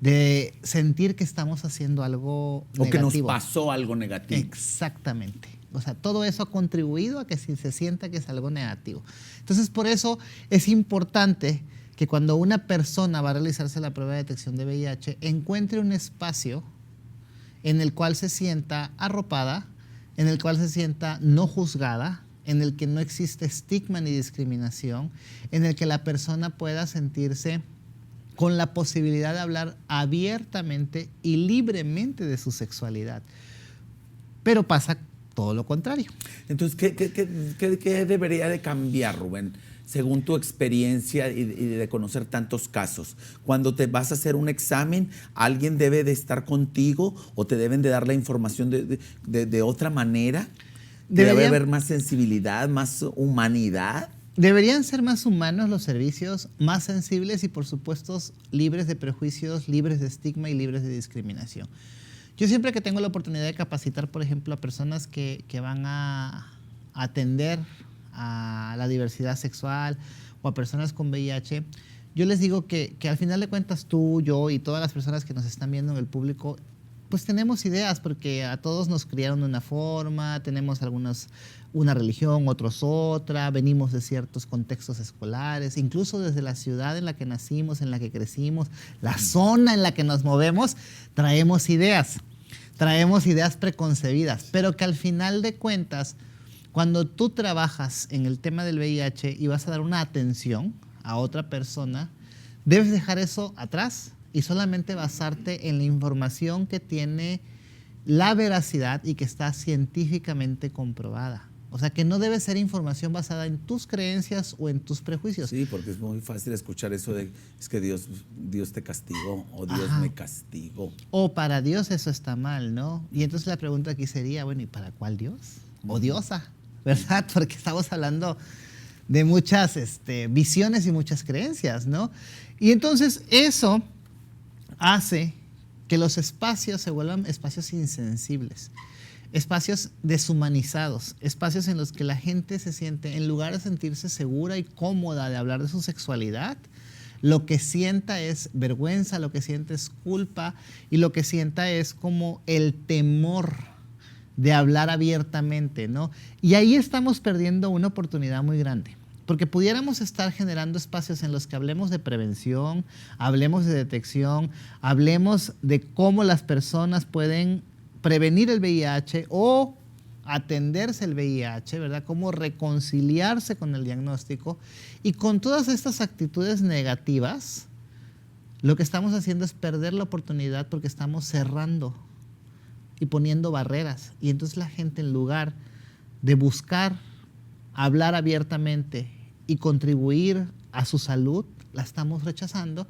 de sentir que estamos haciendo algo negativo. O que nos pasó algo negativo. Exactamente. O sea, todo eso ha contribuido a que se sienta que es algo negativo. Entonces, por eso es importante que cuando una persona va a realizarse la prueba de detección de VIH, encuentre un espacio en el cual se sienta arropada, en el cual se sienta no juzgada, en el que no existe estigma ni discriminación, en el que la persona pueda sentirse con la posibilidad de hablar abiertamente y libremente de su sexualidad. Pero pasa todo lo contrario. Entonces, ¿qué debería de cambiar, Rubén? según tu experiencia y de conocer tantos casos, cuando te vas a hacer un examen, ¿alguien debe de estar contigo o te deben de dar la información de otra manera? ¿Debe haber más sensibilidad, más humanidad? Deberían ser más humanos los servicios, más sensibles y por supuesto libres de prejuicios, libres de estigma y libres de discriminación. Yo siempre que tengo la oportunidad de capacitar, por ejemplo, a personas que van a atender a la diversidad sexual o a personas con VIH, yo les digo que al final de cuentas tú, yo y todas las personas que nos están viendo en el público, pues tenemos ideas porque a todos nos criaron de una forma, tenemos algunos una religión, otros otra, venimos de ciertos contextos escolares, incluso desde la ciudad en la que nacimos, en la que crecimos, la zona en la que nos movemos, traemos ideas preconcebidas, pero que al final de cuentas, cuando tú trabajas en el tema del VIH y vas a dar una atención a otra persona, debes dejar eso atrás y solamente basarte en la información que tiene la veracidad y que está científicamente comprobada. O sea, que no debe ser información basada en tus creencias o en tus prejuicios. Sí, porque es muy fácil escuchar eso de, es que Dios te castigó o Dios me castigó. O para Dios eso está mal, ¿no? Y entonces la pregunta aquí sería, bueno, ¿y para cuál Dios? O diosa, ¿verdad? Porque estamos hablando de muchas visiones y muchas creencias, ¿no? Y entonces eso hace que los espacios se vuelvan espacios insensibles, espacios deshumanizados, espacios en los que la gente se siente, en lugar de sentirse segura y cómoda de hablar de su sexualidad, lo que sienta es vergüenza, lo que sienta es culpa y lo que sienta es como el temor de hablar abiertamente, ¿no? Y ahí estamos perdiendo una oportunidad muy grande. Porque pudiéramos estar generando espacios en los que hablemos de prevención, hablemos de detección, hablemos de cómo las personas pueden prevenir el VIH o atenderse el VIH, ¿verdad? Cómo reconciliarse con el diagnóstico. Y con todas estas actitudes negativas, lo que estamos haciendo es perder la oportunidad porque estamos cerrando y poniendo barreras. Y entonces la gente, en lugar de buscar hablar abiertamente y contribuir a su salud, la estamos rechazando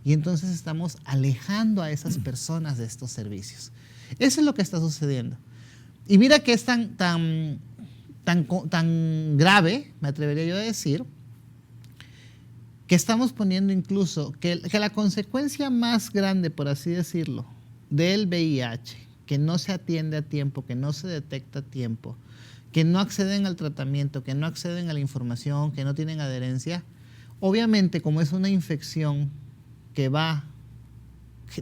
y entonces estamos alejando a esas personas de estos servicios. Eso es lo que está sucediendo. Y mira que es tan grave, me atrevería yo a decir, que estamos poniendo incluso que la consecuencia más grande, por así decirlo, del VIH, que no se atiende a tiempo, que no se detecta a tiempo, que no acceden al tratamiento, que no acceden a la información, que no tienen adherencia, obviamente como es una infección que va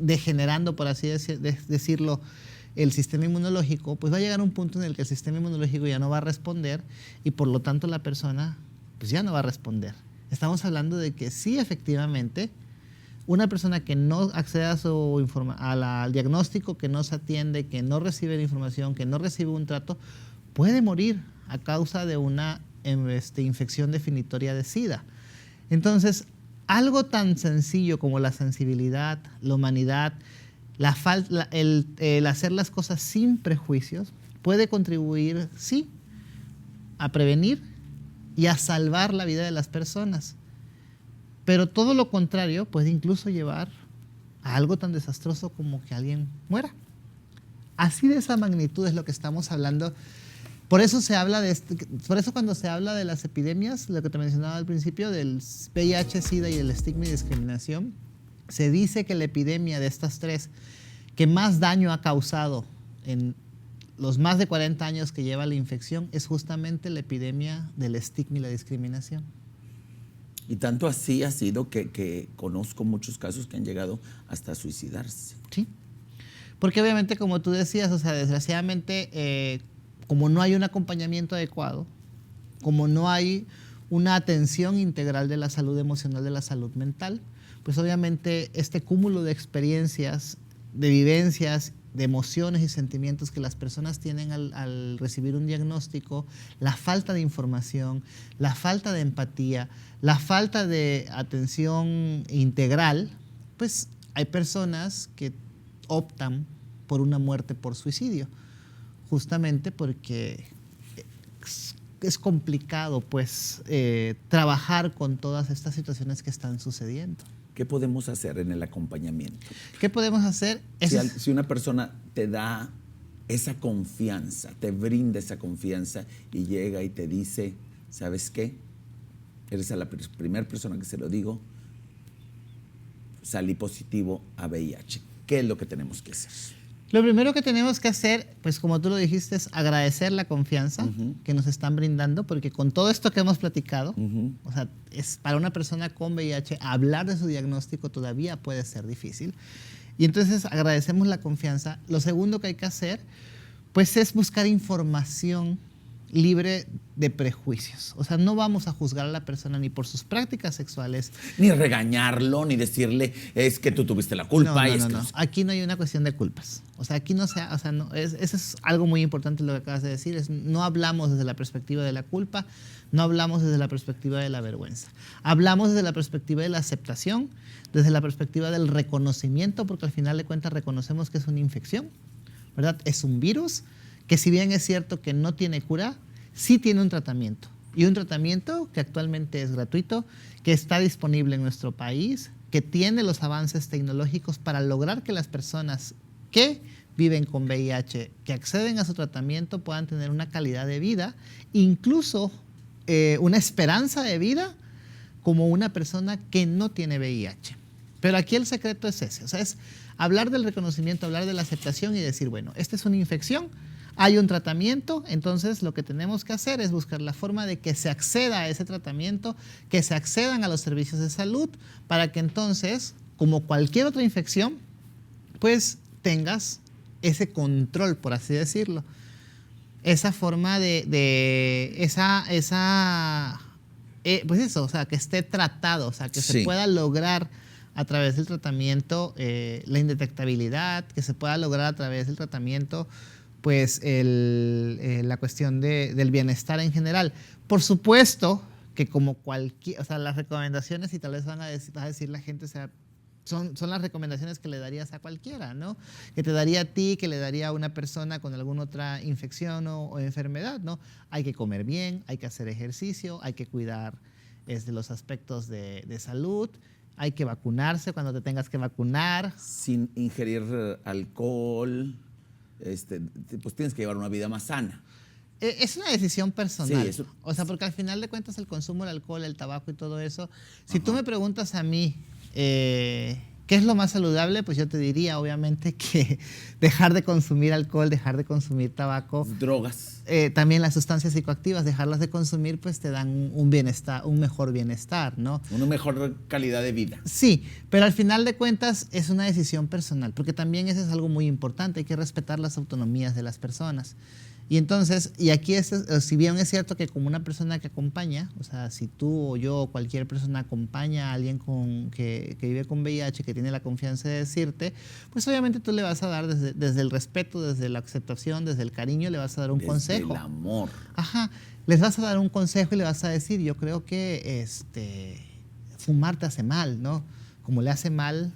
degenerando, por así decirlo, el sistema inmunológico, pues va a llegar a un punto en el que el sistema inmunológico ya no va a responder y por lo tanto la persona pues ya no va a responder. Estamos hablando de que sí, efectivamente, una persona que no accede al diagnóstico, que no se atiende, que no recibe la información, que no recibe un trato, puede morir a causa de una infección definitoria de SIDA. Entonces, algo tan sencillo como la sensibilidad, la humanidad, el hacer las cosas sin prejuicios, puede contribuir, sí, a prevenir y a salvar la vida de las personas. Pero todo lo contrario puede incluso llevar a algo tan desastroso como que alguien muera. Así de esa magnitud es lo que estamos hablando. Por eso se habla por eso cuando se habla de las epidemias, lo que te mencionaba al principio, del VIH, SIDA y el estigma y discriminación, se dice que la epidemia de estas tres que más daño ha causado en los más de 40 años que lleva la infección es justamente la epidemia del estigma y la discriminación. Y tanto así ha sido que conozco muchos casos que han llegado hasta suicidarse. Sí, porque obviamente, como tú decías, o sea, desgraciadamente, como no hay un acompañamiento adecuado, como no hay una atención integral de la salud emocional, de la salud mental, pues obviamente este cúmulo de experiencias, de vivencias, de emociones y sentimientos que las personas tienen al recibir un diagnóstico, la falta de información, la falta de empatía, la falta de atención integral, pues hay personas que optan por una muerte por suicidio, justamente porque es complicado pues trabajar con todas estas situaciones que están sucediendo. ¿Qué podemos hacer en el acompañamiento? ¿Qué podemos hacer? Si una persona te da esa confianza, te brinda esa confianza y llega y te dice, ¿sabes qué? Eres a la primera persona que se lo digo, salí positivo a VIH. ¿Qué es lo que tenemos que hacer? Lo primero que tenemos que hacer, pues como tú lo dijiste, es agradecer la confianza que nos están brindando, porque con todo esto que hemos platicado, o sea, es para una persona con VIH hablar de su diagnóstico todavía puede ser difícil. Y entonces agradecemos la confianza. Lo segundo que hay que hacer, pues es buscar información libre de prejuicios. O sea, no vamos a juzgar a la persona ni por sus prácticas sexuales. Ni regañarlo, ni decirle, es que tú tuviste la culpa. No. Aquí no hay una cuestión de culpas. O sea, aquí no sea, o sea, no, eso es algo muy importante lo que acabas de decir. No hablamos desde la perspectiva de la culpa, no hablamos desde la perspectiva de la vergüenza. Hablamos desde la perspectiva de la aceptación, desde la perspectiva del reconocimiento, porque al final de cuentas reconocemos que es una infección, ¿verdad? Es un virus que, si bien es cierto que no tiene cura, sí tiene un tratamiento. Y un tratamiento que actualmente es gratuito, que está disponible en nuestro país, que tiene los avances tecnológicos para lograr que las personas que viven con VIH, que acceden a su tratamiento, puedan tener una calidad de vida, incluso una esperanza de vida como una persona que no tiene VIH. Pero aquí el secreto es ese, o sea, es hablar del reconocimiento, hablar de la aceptación y decir, bueno, esta es una infección, hay un tratamiento, entonces lo que tenemos que hacer es buscar la forma de que se acceda a ese tratamiento, que se accedan a los servicios de salud, para que entonces, como cualquier otra infección, pues tengas ese control, por así decirlo. Esa forma pues eso, o sea, que esté tratado, o sea, que se pueda lograr a través del tratamiento la indetectabilidad, que se pueda lograr a través del tratamiento pues la cuestión del bienestar en general. Por supuesto que como cualquier, o sea, las recomendaciones, y tal vez va a decir la gente, o sea, son las recomendaciones que le darías a cualquiera, ¿no? Que te daría a ti, que le daría a una persona con alguna otra infección o enfermedad, ¿no? Hay que comer bien, hay que hacer ejercicio, hay que cuidar los aspectos de salud, hay que vacunarse cuando te tengas que vacunar. Sin ingerir alcohol, pues tienes que llevar una vida más sana. Es una decisión personal. Sí, o sea, porque al final de cuentas el consumo del alcohol, el tabaco y todo eso, si tú me preguntas a mí qué es lo más saludable, pues yo te diría obviamente que dejar de consumir alcohol, dejar de consumir tabaco. Drogas. También las sustancias psicoactivas, dejarlas de consumir, pues te dan un bienestar, un mejor bienestar, ¿no? Una mejor calidad de vida. Sí, pero al final de cuentas es una decisión personal, porque también eso es algo muy importante, hay que respetar las autonomías de las personas. Y entonces, y aquí si bien es cierto que como una persona que acompaña, o sea, si tú o yo o cualquier persona acompaña a alguien que vive con VIH, que tiene la confianza de decirte, pues obviamente tú le vas a dar desde el respeto, desde la aceptación, desde el cariño, le vas a dar un consejo. Desde el amor. Ajá, les vas a dar un consejo y le vas a decir, yo creo que fumar te hace mal, ¿no? Como le hace mal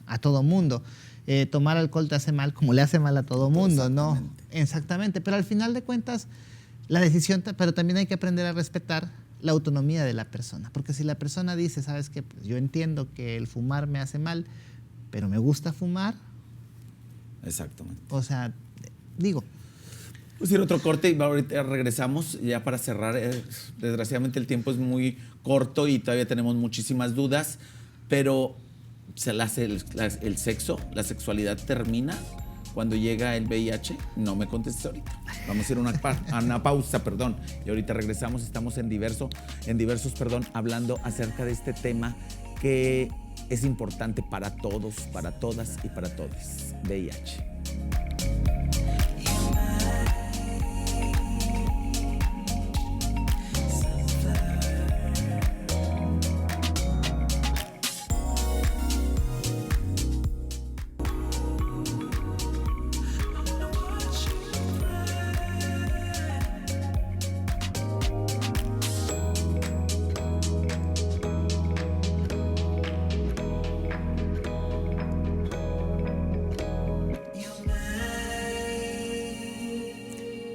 a todo mundo. Tomar alcohol te hace mal como le hace mal a todo mundo, ¿no? Exactamente, pero al final de cuentas, la decisión, pero también hay que aprender a respetar la autonomía de la persona, porque si la persona dice, ¿sabes qué? Pues yo entiendo que el fumar me hace mal, pero me gusta fumar. Exactamente. O sea, digo. Pues ir otro corte y ahorita regresamos ya para cerrar. Desgraciadamente el tiempo es muy corto y todavía tenemos muchísimas dudas, pero el sexo, la sexualidad termina cuando llega el VIH. No me contestes ahorita. Vamos a ir a una pausa, perdón. Y ahorita regresamos. Estamos en Diversos, hablando acerca de este tema que es importante para todos, para todas y para todos. VIH.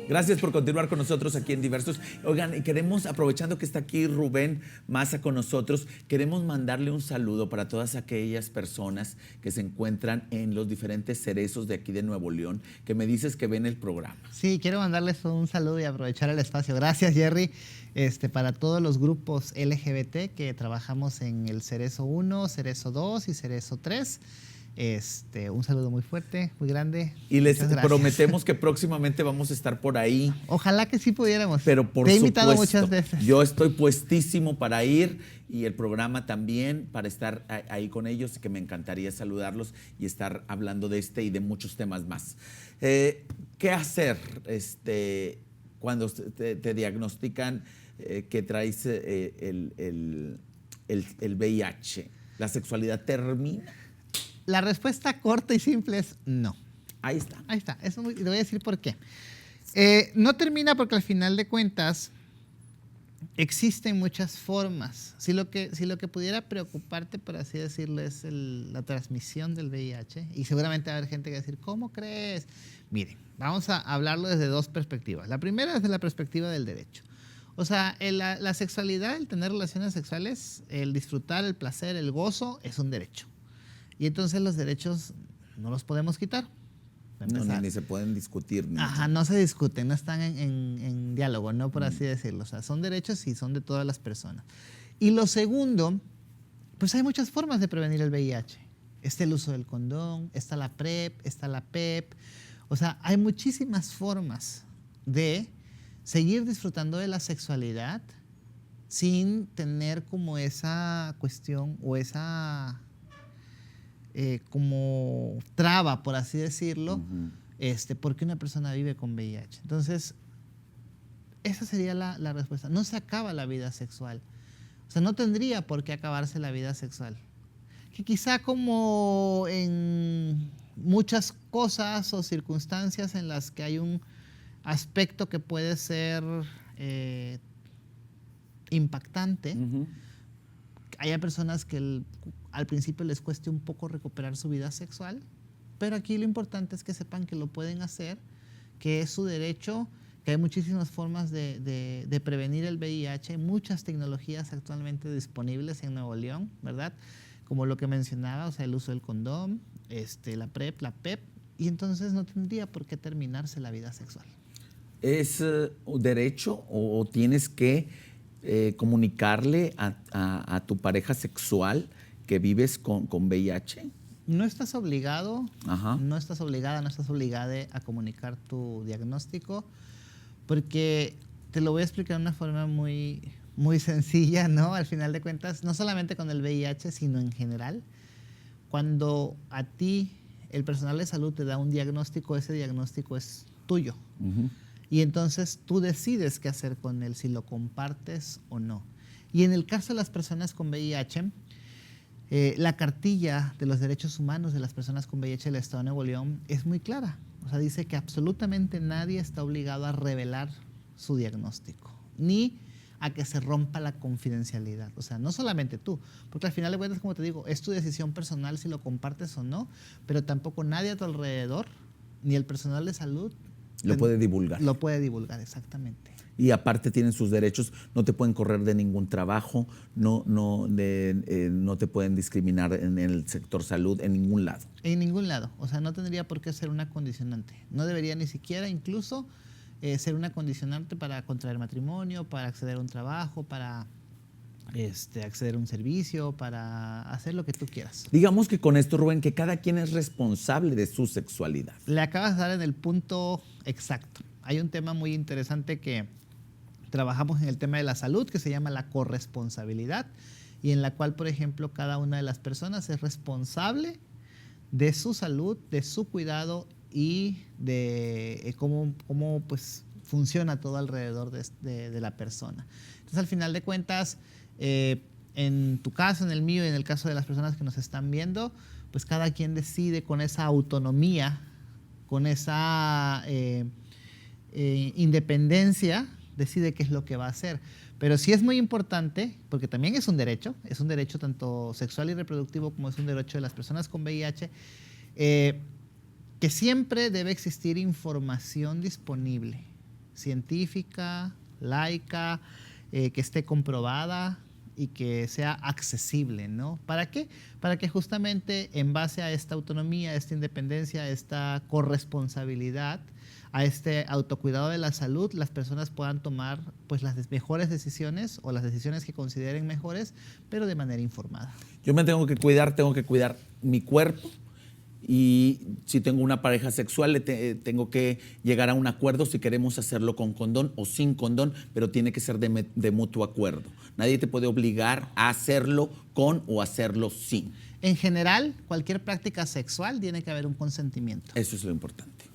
Gracias por continuar con nosotros aquí en Diversos. Oigan, y queremos, aprovechando que está aquí Rubén Maza con nosotros, queremos mandarle un saludo para todas aquellas personas que se encuentran en los diferentes cerezos de aquí de Nuevo León, que me dices que ven el programa. Sí, quiero mandarles un saludo y aprovechar el espacio. Gracias, Jerry. Para todos los grupos LGBT que trabajamos en el Cerezo 1, Cerezo 2 y Cerezo 3. Un saludo muy fuerte, muy grande. Y les prometemos que próximamente vamos a estar por ahí. Ojalá que sí pudiéramos. Pero por Te he supuesto, invitado muchas veces. yo estoy puestísimo para ir y el programa también para estar ahí con ellos, que me encantaría saludarlos y estar hablando de este y de muchos temas más. ¿Qué hacer cuando te diagnostican que traes el VIH? ¿La sexualidad termina? La respuesta corta y simple es no. Ahí está. Ahí está. Te voy a decir por qué. No termina porque al final de cuentas existen muchas formas. Si lo que pudiera preocuparte, por así decirlo, es la transmisión del VIH, y seguramente va a haber gente que va a decir, ¿cómo crees? Miren, vamos a hablarlo desde dos perspectivas. La primera es desde la perspectiva del derecho. O sea, la sexualidad, el tener relaciones sexuales, el disfrutar, el placer, el gozo, es un derecho. Y entonces los derechos no los podemos quitar. No, ni se pueden discutir. Ajá, no se discuten, no están en diálogo, ¿no? Por así decirlo. O sea, son derechos y son de todas las personas. Y lo segundo, pues hay muchas formas de prevenir el VIH. Está el uso del condón, está la PrEP, está la PEP. O sea, hay muchísimas formas de seguir disfrutando de la sexualidad sin tener como esa cuestión o esa como traba, por así decirlo, porque una persona vive con VIH. Entonces, esa sería la respuesta. No se acaba la vida sexual. O sea, no tendría por qué acabarse la vida sexual. Que quizá como en muchas cosas o circunstancias en las que hay un aspecto que puede ser impactante, haya personas que al principio les cueste un poco recuperar su vida sexual, pero aquí lo importante es que sepan que lo pueden hacer, que es su derecho, que hay muchísimas formas de prevenir el VIH, muchas tecnologías actualmente disponibles en Nuevo León, ¿verdad? Como lo que mencionaba, o sea, el uso del condón, la PrEP, la PEP, y entonces no tendría por qué terminarse la vida sexual. ¿Es derecho o tienes que comunicarle a tu pareja sexual que vives con VIH? No estás obligado, Ajá. no estás obligada a comunicar tu diagnóstico, porque te lo voy a explicar de una forma muy, muy sencilla, ¿no? Al final de cuentas, no solamente con el VIH, sino en general. Cuando a ti el personal de salud te da un diagnóstico, ese diagnóstico es tuyo. Y entonces tú decides qué hacer con él, si lo compartes o no. Y en el caso de las personas con VIH, la cartilla de los derechos humanos de las personas con VIH del Estado de Nuevo León es muy clara. O sea, dice que absolutamente nadie está obligado a revelar su diagnóstico, ni a que se rompa la confidencialidad. O sea, no solamente tú, porque al final de cuentas, como te digo, es tu decisión personal si lo compartes o no, pero tampoco nadie a tu alrededor, ni el personal de salud, lo puede divulgar. Lo puede divulgar, exactamente. Y aparte tienen sus derechos, no te pueden correr de ningún trabajo, no te pueden discriminar en el sector salud, en ningún lado. En ningún lado. O sea, no tendría por qué ser una condicionante. No debería ni siquiera incluso ser una condicionante para contraer matrimonio, para acceder a un trabajo, para acceder a un servicio, para hacer lo que tú quieras. Digamos que con esto, Rubén, que cada quien es responsable de su sexualidad. Le acabas de dar en el punto exacto. Hay un tema muy interesante que trabajamos en el tema de la salud, que se llama la corresponsabilidad, y en la cual, por ejemplo, cada una de las personas es responsable de su salud, de su cuidado y de cómo pues, funciona todo alrededor de la persona. Entonces, al final de cuentas, en tu caso, en el mío y en el caso de las personas que nos están viendo, pues cada quien decide con esa autonomía, con esa independencia, decide qué es lo que va a hacer. Pero sí es muy importante, porque también es un derecho tanto sexual y reproductivo como es un derecho de las personas con VIH, que siempre debe existir información disponible científica, laica, que esté comprobada y que sea accesible, ¿no? ¿Para qué? Para que justamente en base a esta autonomía, a esta independencia, a esta corresponsabilidad, a este autocuidado de la salud, las personas puedan tomar pues las mejores decisiones o las decisiones que consideren mejores, pero de manera informada. Yo me tengo que cuidar mi cuerpo, y si tengo una pareja sexual tengo que llegar a un acuerdo si queremos hacerlo con condón o sin condón, pero tiene que ser de mutuo acuerdo. Nadie te puede obligar a hacerlo con o hacerlo sin. En general, cualquier práctica sexual tiene que haber un consentimiento. Eso es lo importante.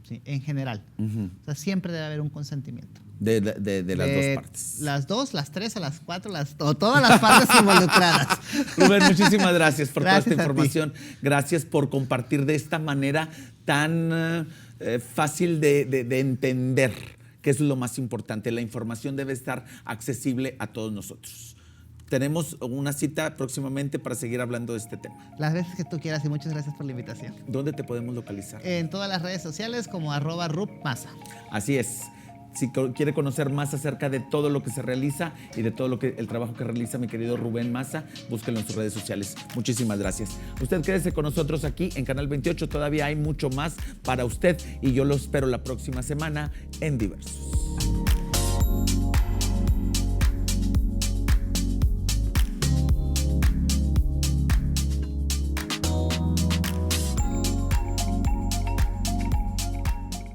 Sí, en general. O sea, siempre debe haber un consentimiento. De las dos partes. Las dos, las tres o las cuatro, o todas las partes involucradas. Rubén, muchísimas gracias por Gracias toda esta a ti. información. Gracias por compartir de esta manera tan fácil de entender, que es lo más importante. La información debe estar accesible a todos nosotros. Tenemos una cita próximamente para seguir hablando de este tema. Las veces que tú quieras y muchas gracias por la invitación. ¿Dónde te podemos localizar? En todas las redes sociales como @rupmasa. Así es. Si quiere conocer más acerca de todo lo que se realiza y de todo el trabajo que realiza mi querido Rubén Massa, búsquenlo en sus redes sociales. Muchísimas gracias. Usted quédese con nosotros aquí en Canal 28. Todavía hay mucho más para usted y yo lo espero la próxima semana en Diversos.